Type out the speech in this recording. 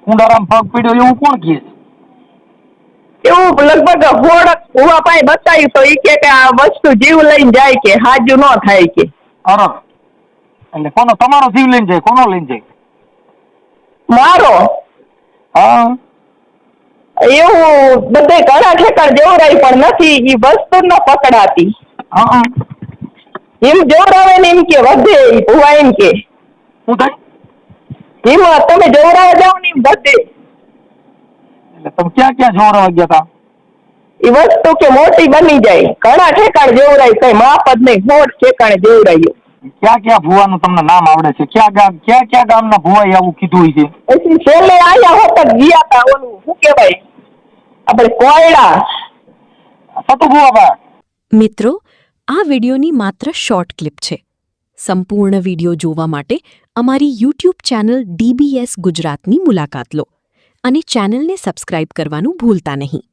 કુંડારામ પગ પીડ્યો એવું કોણ કહે છે? એવું લગભગ ભુવા પાસે બતાવ્યું તો ઈ કે આ વસ્તુ જીવ લઈને જાય કે હાજુ ન થાય કે. અરે એટલે કોનો તમારો જીવ લઈને જાય? કોનો લઈને જાય? મારો. હા એવું બધે ઘણા ઠેકાણ જેવરાય પણ નથી ઈ વસ્તુ ન પકડાતી. હા એમ જોવરાવે ને એમ કે વધે ઈ ભુવા એમ કે શું થાય? એમ તમે જોવરાવા જાવ ને એમ વધે. એટલે તમે ક્યાં ક્યાં જોવરાવા ગયા હતા? ઈ વસ્તુ કે મોટી બની જાય ઘણા ઠેકાણ જેવરાય કઈ માપ જ નહીં મોટ ઠેકાણે જેવરાયું. ક્યાં ક્યાં ભુવાનું તમને નામ આવડે છે? ક્યાં ગામના ભુવાએ આવું કીધું હોય છે? પછી છેલ્લે આયા હોત ગયા તા ઓલું શું કેવાય આપણે કોયડા સતુ ભુવા. મિત્રો, આ વિડિયોની માત્ર શોર્ટ ક્લિપ છે. સંપૂર્ણ વિડિયો જોવા માટે અમારી YouTube ચેનલ DBS ગુજરાતની મુલાકાત લો અને ચેનલને સબસ્ક્રાઇબ કરવાનું ભૂલતા નહીં.